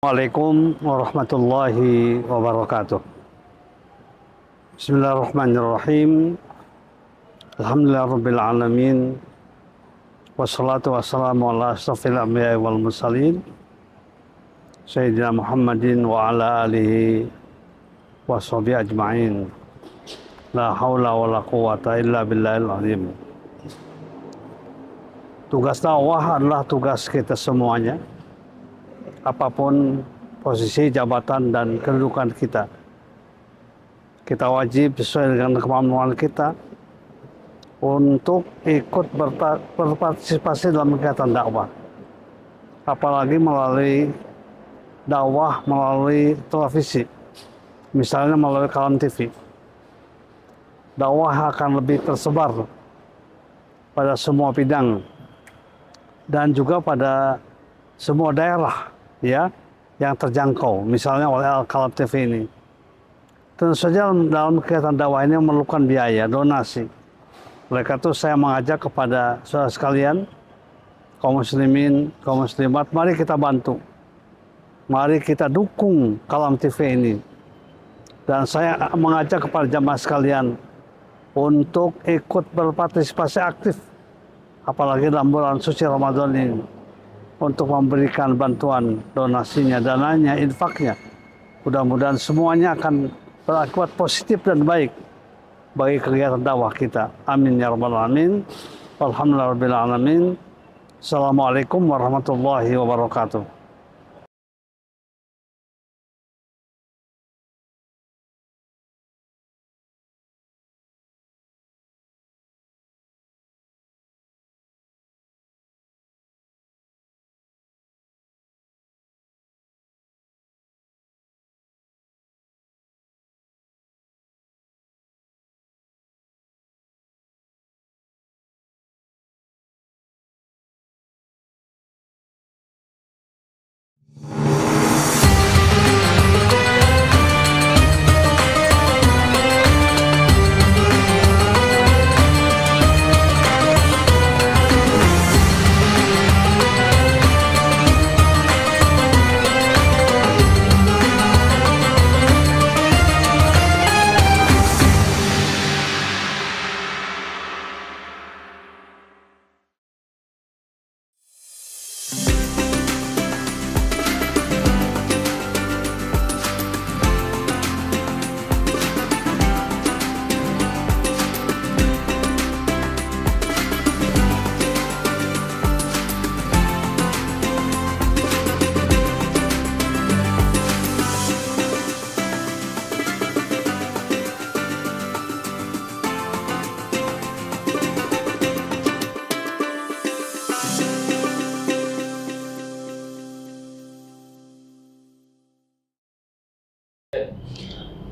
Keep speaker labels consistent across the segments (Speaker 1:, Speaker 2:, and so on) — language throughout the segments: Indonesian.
Speaker 1: Assalamualaikum warahmatullahi wabarakatuh. Bismillahirrahmanirrahim. Alhamdulillahirabbil alamin. Wassalatu wassalamu ala asyrafil anbiya'i wal mursalin Sayyidina Muhammadin wa ala alihi wa sahbihi ajma'in. La haula wa la quwata illa billahil azim. Tugas dakwah adalah tugas kita semuanya, apapun posisi, jabatan, dan kedudukan kita. Kita wajib sesuai dengan kemampuan kita untuk ikut berpartisipasi dalam kegiatan dakwah. Apalagi melalui dakwah melalui televisi, misalnya melalui Kalam TV. Dakwah akan lebih tersebar pada semua bidang dan juga pada semua daerah, ya, yang terjangkau, misalnya oleh Al-Kalam TV ini. Tentu saja dalam kegiatan dakwah ini memerlukan biaya, donasi. Oleh karena itu saya mengajak kepada saudara sekalian, kaum muslimin, kaum muslimat, mari kita bantu. Mari kita dukung Kalam TV ini. Dan saya mengajak kepada jamaah sekalian untuk ikut berpartisipasi aktif, apalagi dalam bulan suci Ramadan ini, untuk memberikan bantuan, donasinya, dananya, infaknya. Mudah-mudahan semuanya akan berakibat positif dan baik bagi kegiatan dakwah kita. Amin ya rabbal alamin. Alhamdulillahirabbil alamin. Assalamualaikum warahmatullahi wabarakatuh.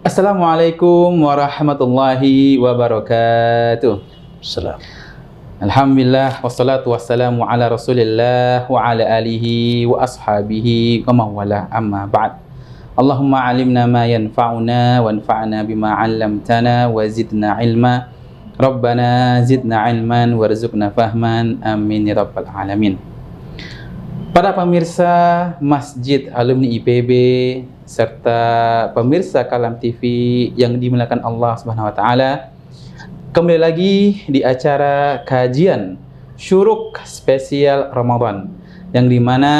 Speaker 2: Assalamualaikum warahmatullahi wabarakatuh.
Speaker 1: Salam.
Speaker 2: Alhamdulillah wassalatu wassalamu ala Rasulillah wa ala alihi wa ashabihi wa mawala amma ba'd. Allahumma alimna ma yanfa'una wa anfa'na bima 'allamtana wa zidna ilma. Rabbana zidna ilman warzuqna fahman. Amin ya rabbal alamin. Para pemirsa Masjid Alumni IPB serta pemirsa Kalam TV yang dimuliakan Allah Subhanahu wa taala, kembali lagi di acara kajian Syuruk spesial Ramadan, yang dimana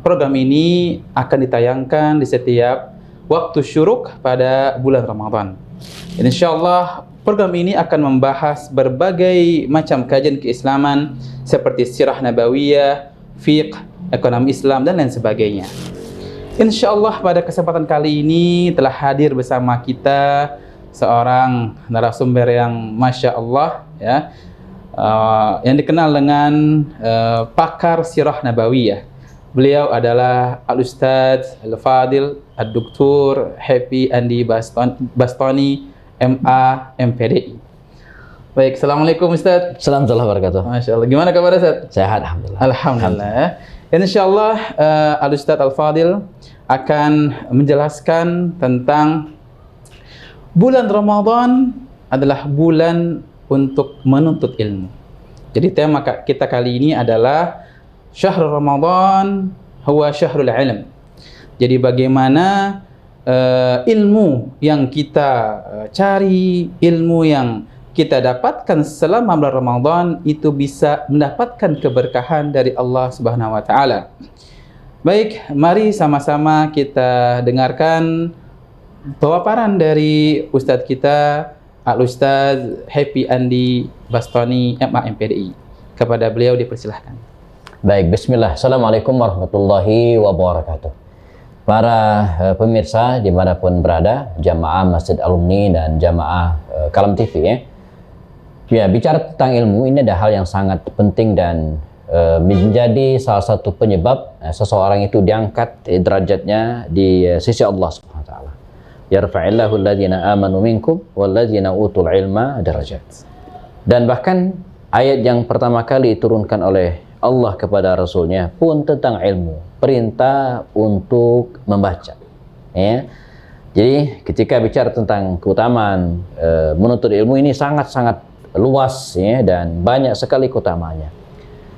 Speaker 2: program ini akan ditayangkan di setiap waktu syuruk pada bulan Ramadan. Insyaallah program ini akan membahas berbagai macam kajian keislaman seperti sirah nabawiyah, fiqh, ekonomi Islam, dan lain sebagainya. Insyaallah pada kesempatan kali ini telah hadir bersama kita seorang narasumber yang Masya Allah, ya, yang dikenal dengan pakar sirah nabawiyah. Beliau adalah Al-Ustadz Al-Fadil Ad-Doktor Happy Andi Bastoni, MA, MPDI. Baik, Assalamualaikum Ustadz.
Speaker 3: Assalamualaikum warahmatullahi wabarakatuh.
Speaker 2: Masya Allah, gimana kabar Ustadz?
Speaker 3: Sehat, alhamdulillah.
Speaker 2: Alhamdulillah. Insyaallah Al-Ustadz Al-Fadil akan menjelaskan tentang bulan Ramadan adalah bulan untuk menuntut ilmu. Jadi tema kita kali ini adalah Syahrul Ramadan huwa syahrul ilm. Jadi bagaimana ilmu yang kita cari, ilmu yang kita dapatkan selama bulan Ramadan itu bisa mendapatkan keberkahan dari Allah Subhanahu wa taala. Baik, mari sama-sama kita dengarkan pemaparan dari Ustadz kita, Al-Ustadz Happy Andi Bastoni, MA MPDI. Kepada beliau dipersilahkan.
Speaker 3: Baik, bismillah. Assalamualaikum warahmatullahi wabarakatuh. Para pemirsa dimanapun berada, jamaah Masjid Alumni dan jamaah Kalam TV ya. Ya, bicara tentang ilmu ini ada hal yang sangat penting dan menjadi salah satu penyebab seseorang itu diangkat derajatnya di sisi Allah Subhanahu wa taala. Yarfa'illahu alladhina amanu minkum walladhina utul ilma darajat. Dan bahkan ayat yang pertama kali diturunkan oleh Allah kepada Rasulnya pun tentang ilmu, perintah untuk membaca ya. Jadi ketika bicara tentang keutamaan menuntut ilmu ini sangat-sangat luas ya, dan banyak sekali keutamanya.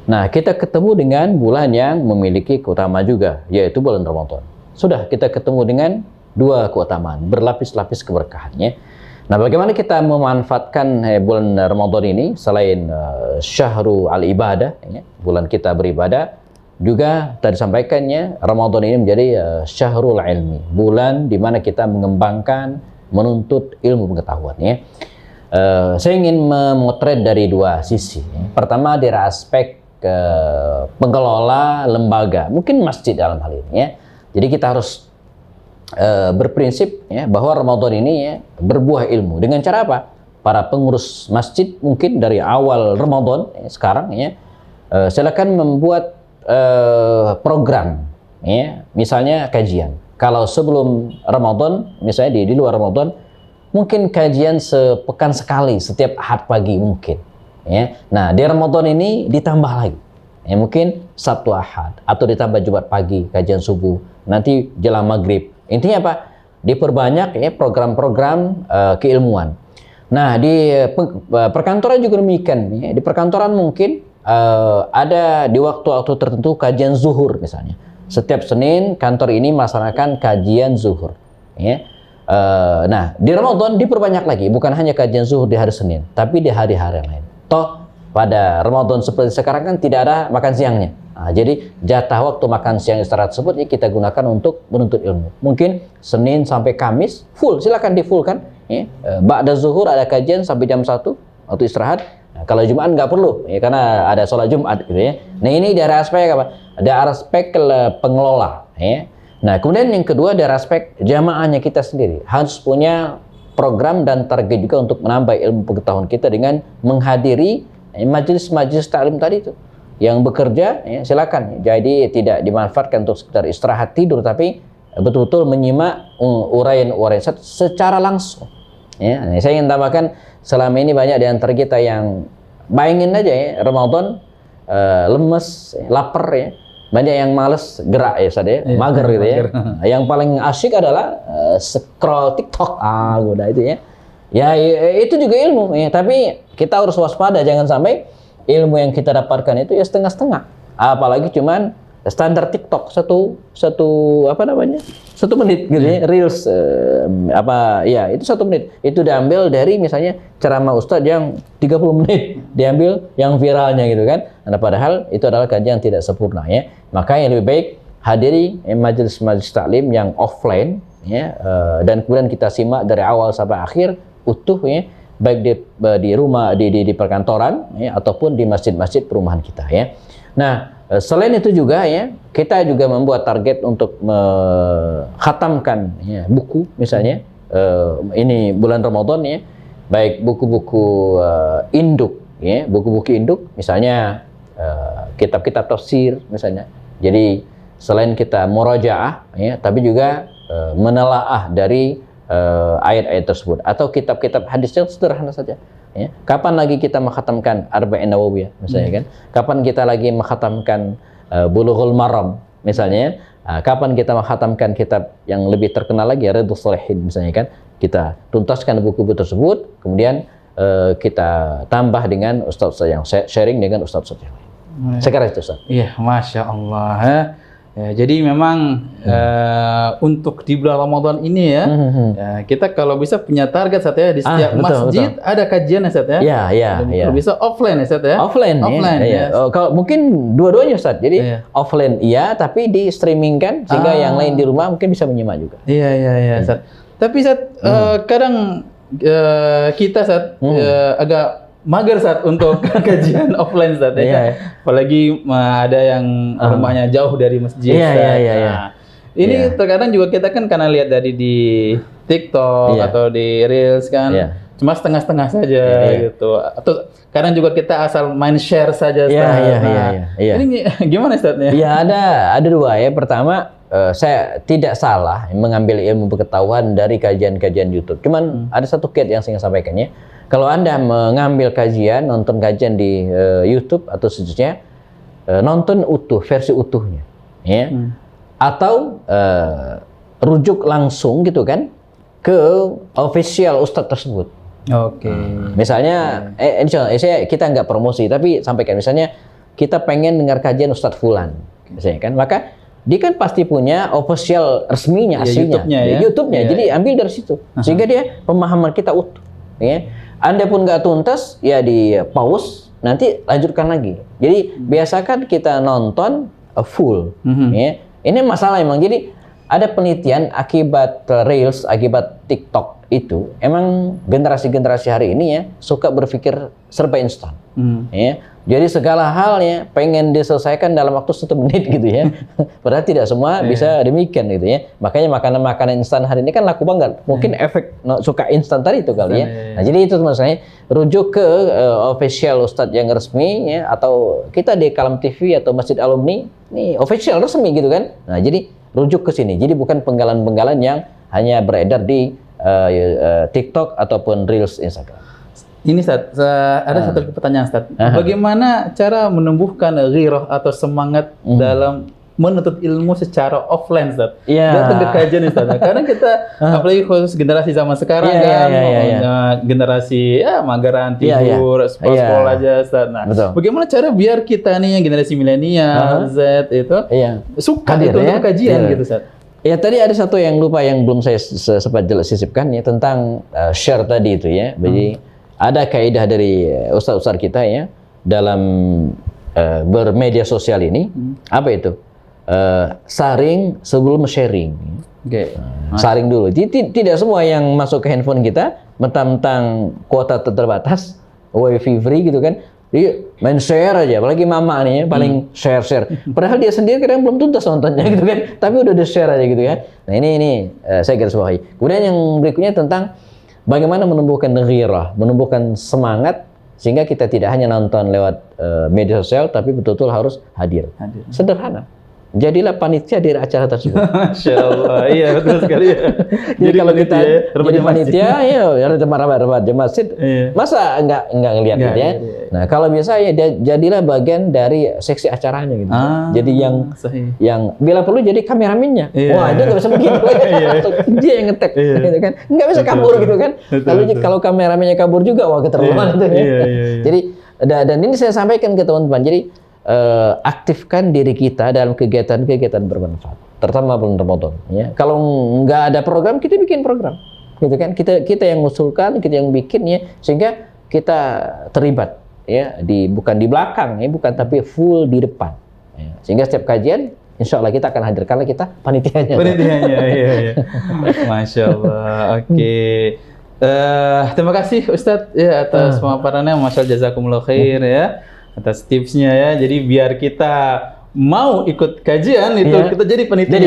Speaker 3: Nah, kita ketemu dengan bulan yang memiliki keutamaan juga, yaitu bulan Ramadan. Sudah kita ketemu dengan dua keutamaan, berlapis-lapis keberkahannya. Nah, bagaimana kita memanfaatkan bulan Ramadan ini selain syahrul al-ibadah, ya, bulan kita beribadah, juga tadi sampaikannya Ramadan ini menjadi syahrul ilmi, bulan di mana kita mengembangkan, menuntut ilmu pengetahuan ya. Saya ingin memotret dari dua sisi. Pertama dari aspek pengelola lembaga, mungkin masjid dalam hal ini ya. Jadi kita harus berprinsip ya, bahwa Ramadan ini ya, berbuah ilmu. Dengan cara apa? Para pengurus masjid mungkin dari awal Ramadan ya, sekarang ya, silakan membuat program ya, misalnya kajian. Kalau sebelum Ramadan, misalnya di luar Ramadan, mungkin kajian sepekan sekali, setiap Ahad pagi mungkin. Ya. Nah, di Ramadan ini ditambah lagi. Ya, mungkin Sabtu Ahad atau ditambah Jumat pagi, kajian subuh, nanti jelang maghrib. Intinya apa? Diperbanyak ya program-program keilmuan. Nah, di perkantoran juga demikian. Ya. Di perkantoran mungkin ada di waktu-waktu tertentu kajian zuhur misalnya. Setiap Senin kantor ini melaksanakan kajian zuhur. Ya. Nah, di Ramadan diperbanyak lagi, bukan hanya kajian zuhur di hari Senin, tapi di hari-hari lain. Toh pada Ramadan seperti sekarang kan tidak ada makan siangnya. Nah, jadi jatah waktu makan siang istirahat tersebut ya kita gunakan untuk menuntut ilmu. Mungkin Senin sampai Kamis full, silakan di full kan. Ya. Ba'da zuhur ada kajian sampai jam 1 waktu istirahat. Nah, kalau Jumat nggak perlu, ya, karena ada sholat Jumat gitu ya. Nah, ini dari aspek apa? Ada aspek pengelola. Ya. Nah, kemudian yang kedua dari aspek jamaahnya kita sendiri. Harus punya program dan target juga untuk menambah ilmu pengetahuan kita dengan menghadiri majelis-majelis taklim tadi itu. Yang bekerja, ya, silakan. Jadi tidak dimanfaatkan untuk sekedar istirahat tidur, tapi betul-betul menyimak uraian-uraian secara langsung. Ya, nah, saya ingin tambahkan, selama ini banyak di antara kita yang bayangin aja ya, Ramadan lemes, lapar ya. Banyak yang males gerak ya, Ustaz ya, mager gitu ya. Yang paling asyik adalah scroll TikTok, udah itu ya. Ya itu juga ilmu ya, tapi kita harus waspada jangan sampai ilmu yang kita dapatkan itu ya setengah-setengah. Apalagi cuman standar TikTok satu apa namanya? 1 menit gitu ya, reels ya itu 1 menit. Itu diambil dari misalnya ceramah Ustadz yang 30 menit, diambil yang viralnya gitu kan. Nah, padahal itu adalah kajian yang tidak sempurna ya. Maka yang lebih baik hadiri majelis-majelis taklim yang offline ya, dan kemudian kita simak dari awal sampai akhir utuh ya, baik di rumah di perkantoran ya, ataupun di masjid-masjid perumahan kita ya. Nah, selain itu juga ya, kita juga membuat target untuk menghatamkan ya, buku misalnya ini bulan Ramadan ya, baik buku-buku induk ya, buku-buku induk misalnya kitab-kitab tafsir misalnya. Jadi selain kita murajaah ya, tapi juga menelaah dari ayat-ayat tersebut atau kitab-kitab hadis yang sederhana saja. Ya. Kapan lagi kita menghatamkan Arba'in Nawawiyah misalnya kan? Kapan kita lagi menghatamkan Bulughul Maram misalnya? Kapan kita menghatamkan kitab yang lebih terkenal lagi Riyadhus Shalihin misalnya kan? Kita tuntaskan buku-buku tersebut, kemudian kita tambah dengan ustaz yang sharing dengan ustaz yang lain. Sekarang itu Ustaz.
Speaker 2: Iya, Masya Allah. Ya, jadi memang untuk di bulan Ramadan ini ya, ya, kita kalau bisa punya target Ustaz ya, di setiap
Speaker 3: betul,
Speaker 2: masjid ada kajian ya Ustaz ya. Dan kalau bisa offline ya Ustaz ya.
Speaker 3: Offline ya.
Speaker 2: Ya.
Speaker 3: Kalau mungkin dua-duanya Ustaz. Jadi
Speaker 2: Iya.
Speaker 3: offline iya, tapi di streaming kan sehingga yang lain di rumah mungkin bisa menyimak juga.
Speaker 2: Iya Ustaz. Tapi Ustaz kadang kita Ustaz agak mager saat untuk kajian offline Ustaz ya.
Speaker 3: Iya.
Speaker 2: Apalagi ada yang rumahnya jauh dari masjid.
Speaker 3: Iya,
Speaker 2: Ustaz.
Speaker 3: iya.
Speaker 2: Nah, ini terkadang juga kita kan karena lihat dari di TikTok atau di Reels kan, cuma setengah-setengah saja gitu. Atau kadang juga kita asal main share saja Ustaz.
Speaker 3: Iya.
Speaker 2: Ini gimana Ustaz ya?
Speaker 3: Ya ada dua ya. Pertama, saya tidak salah mengambil ilmu pengetahuan dari kajian-kajian YouTube. Cuman ada satu kiat yang saya ingin sampaikan ya. Kalau Anda mengambil kajian, nonton kajian di YouTube atau sejenisnya, nonton utuh, versi utuhnya, ya, atau rujuk langsung gitu kan ke official ustadz tersebut.
Speaker 2: Oke.
Speaker 3: Misalnya, ini contoh, kita nggak promosi, tapi sampaikan misalnya kita pengen dengar kajian Ustadz Fulan, misalnya kan, maka dia kan pasti punya official resminya, aslinya, YouTube-nya. Jadi ambil dari situ, sehingga dia pemahaman kita utuh. Ya. Anda pun nggak tuntas, ya di pause, nanti lanjutkan lagi. Jadi biasakan kita nonton full. Ya. Ini masalah emang. Jadi ada penelitian akibat Reels, akibat TikTok itu, emang generasi-generasi hari ini ya suka berpikir serba instan. Ya. Jadi segala hal ya pengen diselesaikan dalam waktu 1 menit gitu ya. Padahal tidak semua bisa demikian gitu ya. Makanya makanan-makanan instan hari ini kan laku banget. Mungkin efek suka instan tadi itu kali ya. Nah, jadi itu maksudnya rujuk ke official ustadz yang resmi ya, atau kita di Kalam TV atau Masjid Alumni ini official resmi gitu kan. Nah, jadi rujuk ke sini. Jadi bukan penggalan-penggalan yang hanya beredar di TikTok ataupun Reels Instagram.
Speaker 2: Ini Ustaz, ada satu pertanyaan Ustaz. Bagaimana cara menumbuhkan ghirah atau semangat dalam menuntut ilmu secara offline Ustaz? Datang ke kajian Ustaz. Karena kita apalagi khusus generasi zaman sekarang generasi mageran tidur, scroll aja Ustaz. Nah, bagaimana cara biar kita nih yang generasi milenial, Z itu suka itu untuk kajian gitu Ustaz?
Speaker 3: Ya tadi ada satu yang lupa yang belum saya sempat sisipkan ya tentang share tadi itu ya. Jadi ada kaidah dari ustaz-ustaz kita ya dalam bermedia sosial ini. Apa itu? Saring sebelum sharing. Saring dulu. Jadi tidak semua yang masuk ke handphone kita mentang-mentang kuota terbatas, wifi free gitu kan. Dia main share aja, apalagi mama nih ya, paling share. Padahal dia sendiri kadang belum tuntas nontonnya gitu kan, tapi udah di-share aja gitu kan. Nah ini saya garis bawahi. Kemudian yang berikutnya tentang bagaimana menumbuhkan ghirah, menumbuhkan semangat sehingga kita tidak hanya nonton lewat media sosial, tapi betul-betul harus hadir. Sederhana. Jadilah panitia di acara tersebut.
Speaker 2: Masya Allah, iya betul sekali ya.
Speaker 3: Jadi kalau kita jadi panitia, ya rebat di masjid, masa enggak ngelihat gitu ya. Nah kalau biasa ya jadilah bagian dari seksi acaranya gitu. Jadi yang bila perlu jadi kameramennya. Wah dia nggak bisa begitu, dia yang ngetek, gitu kan? Nggak bisa kabur gitu kan? Kalau kameramennya kabur juga, wah keterlaluan itu ya. Jadi dan ini saya sampaikan ke teman-teman. Jadi aktifkan diri kita dalam kegiatan-kegiatan bermanfaat, terutama bulan Ramadan. Ya. Kalau nggak ada program, kita bikin program, gitu kan? Kita yang usulkan, kita yang bikin ya, sehingga kita terlibat, ya, bukan di belakang, ya, bukan, tapi full di depan. Ya. Sehingga setiap kajian, insya Allah kita akan hadir karena kita panitianya.
Speaker 2: Iya. Masya Allah. Oke. Terima kasih Ustadz ya atas pemaparannya. Masya Allah, jazakumullah khair ya. Atas tipsnya ya, jadi biar kita mau ikut kajian itu kita jadi panitia.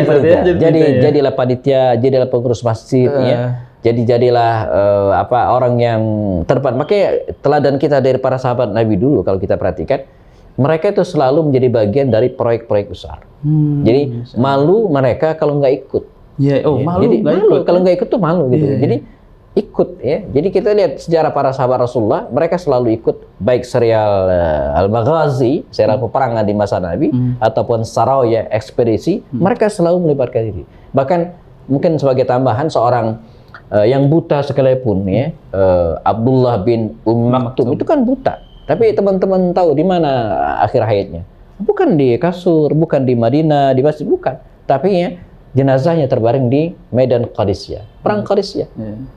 Speaker 3: Jadilah panitia, jadilah pengurus masjid ya. Jadilah orang yang terdepan. Makanya teladan kita dari para sahabat Nabi dulu kalau kita perhatikan, mereka itu selalu menjadi bagian dari proyek-proyek besar. Jadi malu mereka kalau nggak ikut.
Speaker 2: Malu
Speaker 3: kalau nggak ikut tuh malu gitu. Jadi ikut ya. Jadi kita lihat sejarah para sahabat Rasulullah, mereka selalu ikut baik serial Al-Maghazi, serial peperangan di masa Nabi, ataupun Saraya, ekspedisi, mereka selalu melibatkan diri. Bahkan mungkin sebagai tambahan seorang yang buta sekalipun ya, Abdullah bin Maktum itu kan buta. Tapi teman-teman tahu di mana akhir hayatnya. bukan di kasur, bukan di Madinah, di masjid, bukan. Tapi ya jenazahnya terbaring di medan Qadisiyah, perang Qadisiyah,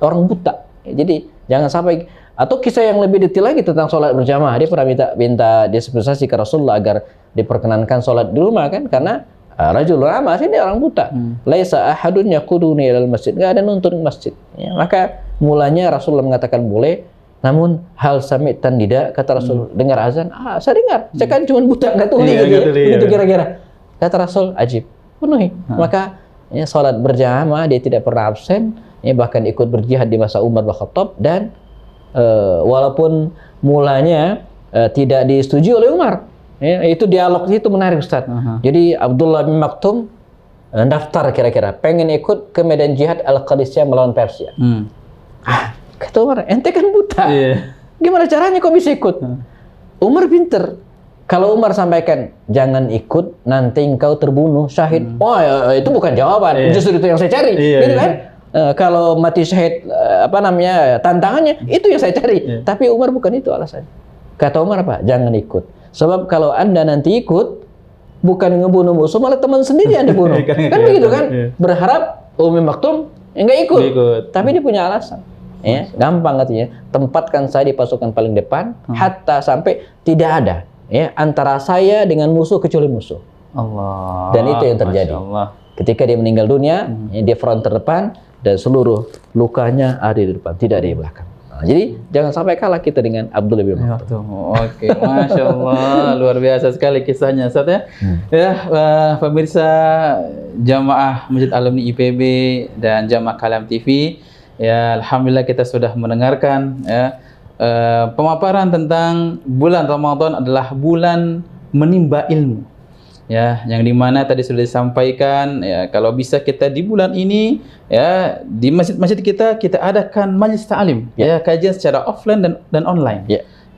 Speaker 3: orang buta. Jadi jangan sampai. Atau kisah yang lebih detail lagi tentang sholat berjamaah, dia pernah minta dispensasi ke Rasulullah agar diperkenankan sholat di rumah kan, karena rajul ama sih dia orang buta. Laisa ahadun yaquduni ilal masjid, nggak ada nuntun masjid. Ya, maka mulanya Rasulullah mengatakan boleh. Namun hal sami'tan tidak, kata Rasul, dengar azan, saya dengar, saya kan cuma buta nggak tuli gitu, begitu kira-kira. Kata Rasul, ajib, penuhi. Maka ya, sholat berjamaah dia tidak pernah absen, ya, bahkan ikut berjihad di masa Umar bin Khattab, dan walaupun mulanya tidak disetujui oleh Umar, ya, itu dialog itu menarik Ustaz. Jadi Abdullah bin Maktum daftar kira-kira pengen ikut ke medan jihad Al-Qadisiyah melawan Persia. Kata Umar, ente kan buta, gimana caranya kok bisa ikut? Umar pinter. Kalau Umar sampaikan jangan ikut, nanti engkau terbunuh syahid. Oh ya, itu bukan jawaban, justru itu yang saya cari, gitu kan? Kalau mati syahid, tantangannya itu yang saya cari. Tapi Umar bukan itu alasannya. Kata Umar apa? Jangan ikut. Sebab kalau Anda nanti ikut, bukan ngebunuh musuh, malah teman sendiri yang dibunuh. Kan begitu kan? Berharap Umi Maktum enggak ikut. Tapi dia punya alasan. Ya, gampang katanya. Tempatkan saya di pasukan paling depan, hatta sampai tidak ada ya antara saya dengan musuh kecuali musuh.
Speaker 2: Allah.
Speaker 3: Dan itu yang terjadi. Ketika dia meninggal dunia, dia front terdepan dan seluruh lukanya ada di depan, tidak ada di belakang. Nah, jadi jangan sampai kalah kita dengan Abdullah bin Maktum.
Speaker 2: Oke, Masya Allah, luar biasa sekali kisahnya, Ustaz ya. Ya, pemirsa jamaah Masjid Alumni IPB dan jamaah Kalam TV, ya, alhamdulillah kita sudah mendengarkan ya pemaparan tentang bulan Ramadan adalah bulan menimba ilmu. Ya, yang dimana tadi sudah disampaikan ya, kalau bisa kita di bulan ini ya di masjid-masjid kita adakan majelis ta'lim ya, kajian secara offline dan online.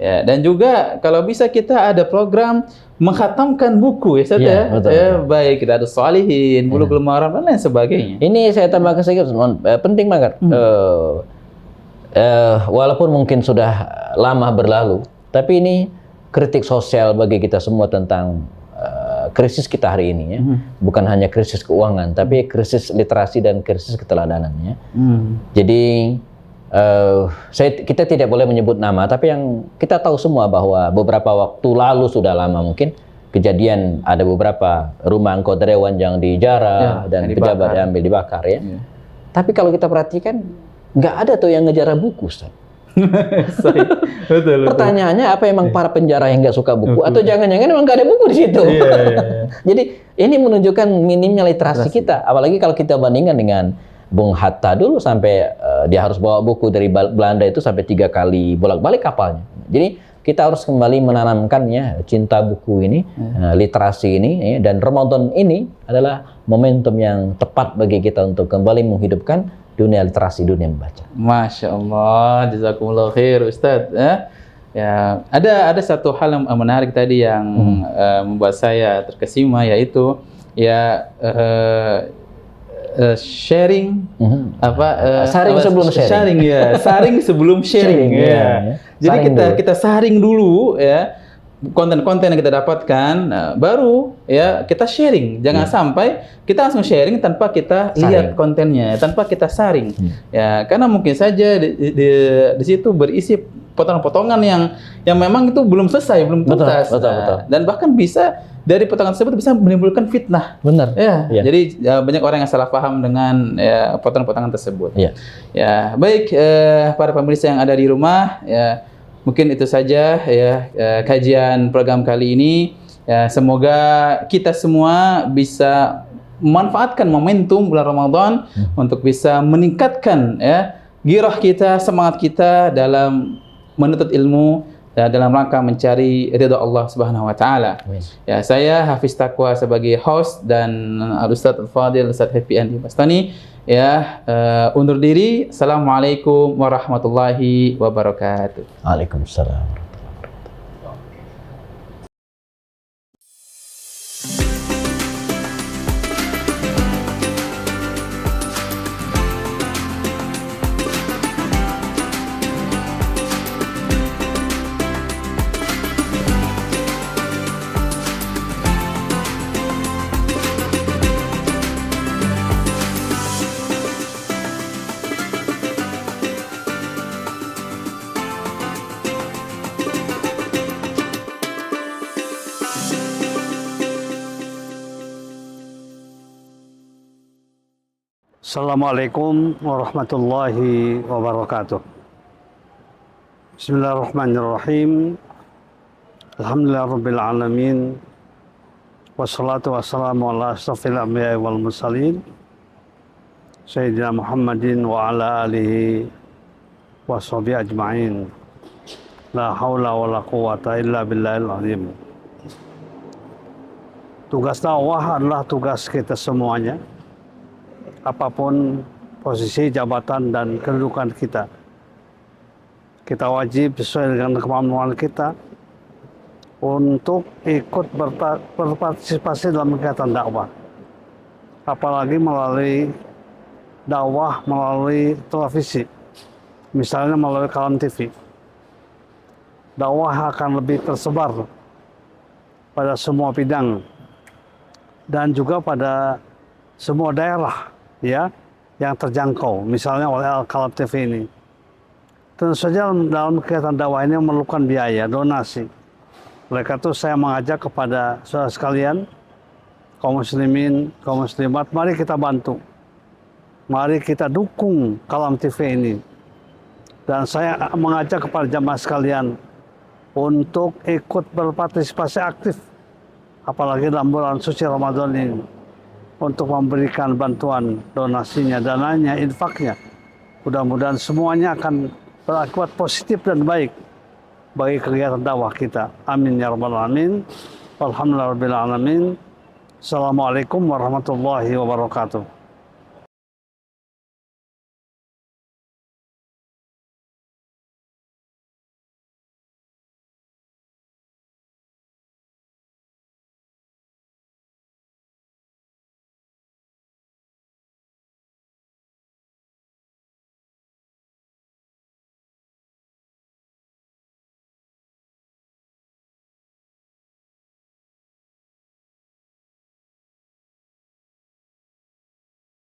Speaker 2: Ya, dan juga kalau bisa kita ada program mengkhatamkan buku ya, Ustaz ya. Betul. Baik, kita ada Shalihin, Bulughul Maram dan lain sebagainya. Ini saya tambahkan sedikit, penting banget.
Speaker 3: Walaupun mungkin sudah lama berlalu, tapi ini kritik sosial bagi kita semua tentang krisis kita hari ini ya. Bukan hanya krisis keuangan, tapi krisis literasi dan krisis keteladanan ya. Jadi kita tidak boleh menyebut nama, tapi yang kita tahu semua bahwa beberapa waktu lalu, sudah lama mungkin, kejadian ada beberapa rumah anggota dewan yang dijarah dan pejabat diambil dibakar ya. Tapi kalau kita perhatikan, nggak ada tuh yang ngejarah buku, Ustaz. Betul. Pertanyaannya apa, emang para penjara yang nggak suka buku, atau jangan-jangan emang nggak ada buku di situ? Jadi ini menunjukkan minimnya literasi kita, apalagi kalau kita bandingkan dengan Bung Hatta dulu sampai dia harus bawa buku dari Belanda itu sampai 3 kali bolak-balik kapalnya. Jadi kita harus kembali menanamkannya cinta buku ini, literasi ini, dan Ramadan ini adalah momentum yang tepat bagi kita untuk kembali menghidupkan dunia literasi, dunia membaca.
Speaker 2: Masya Allah, jazakumullah khair Ustaz. Ya, ada satu hal yang menarik tadi yang membuat saya terkesima, yaitu ya sharing
Speaker 3: saring sebelum sharing.
Speaker 2: Sharing ya, saring sebelum sharing ya. Jadi kita saring dulu ya konten-konten yang kita dapatkan, baru ya kita sharing. Jangan sampai kita langsung sharing tanpa kita lihat kontennya, tanpa kita saring. Ya, karena mungkin saja di situ berisi potongan-potongan yang memang itu belum selesai, belum tuntas. Betul. Dan bahkan bisa dari potongan tersebut bisa menimbulkan fitnah.
Speaker 3: Benar.
Speaker 2: Ya. Jadi banyak orang yang salah paham dengan potongan-potongan tersebut. Ya, baik para pemirsa yang ada di rumah, ya mungkin itu saja ya kajian program kali ini. Ya, semoga kita semua bisa memanfaatkan momentum bulan Ramadan untuk bisa meningkatkan ya girah kita, semangat kita dalam menuntut ilmu dan dalam rangka mencari ridha Allah Subhanahu wa taala. Ya, saya Hafiz Taqwa sebagai host dan Ustaz Al-Fadil Ustaz Happy Andi Bastani ya undur diri. Assalamualaikum warahmatullahi wabarakatuh.
Speaker 3: Waalaikumsalam.
Speaker 1: Assalamualaikum warahmatullahi wabarakatuh. Bismillahirrahmanirrahim. Alhamdulillahirabbil alamin. Wassalatu wassalamu ala asyrafil anbiya'i wal mursalin. Sayyidina Muhammadin wa ala alihi wa sahbihi ajma'in. La haula wa la quwata illa billahil azim. Tugas dakwah adalah tugas kita semuanya. Apapun posisi, jabatan, dan kedudukan kita. Kita wajib sesuai dengan kemampuan kita untuk ikut berpartisipasi dalam kegiatan dakwah. Apalagi melalui dakwah melalui televisi. Misalnya melalui Kalam TV. Dakwah akan lebih tersebar pada semua bidang dan juga pada semua daerah ya yang terjangkau, misalnya oleh Al-Kalam TV ini. Tentu saja dalam kegiatan dakwah ini memerlukan biaya, donasi. Oleh karena itu saya mengajak kepada saudara sekalian, kaum muslimin, kaum muslimat, mari kita bantu. Mari kita dukung Kalam TV ini. Dan saya mengajak kepada jamaah sekalian untuk ikut berpartisipasi aktif, apalagi dalam bulan suci Ramadan ini, untuk memberikan bantuan donasinya, dananya, infaknya. Mudah-mudahan semuanya akan berakibat positif dan baik bagi kegiatan dakwah kita. Amin ya rabbal alamin. Alhamdulillahirabbil alamin. Assalamualaikum warahmatullahi wabarakatuh.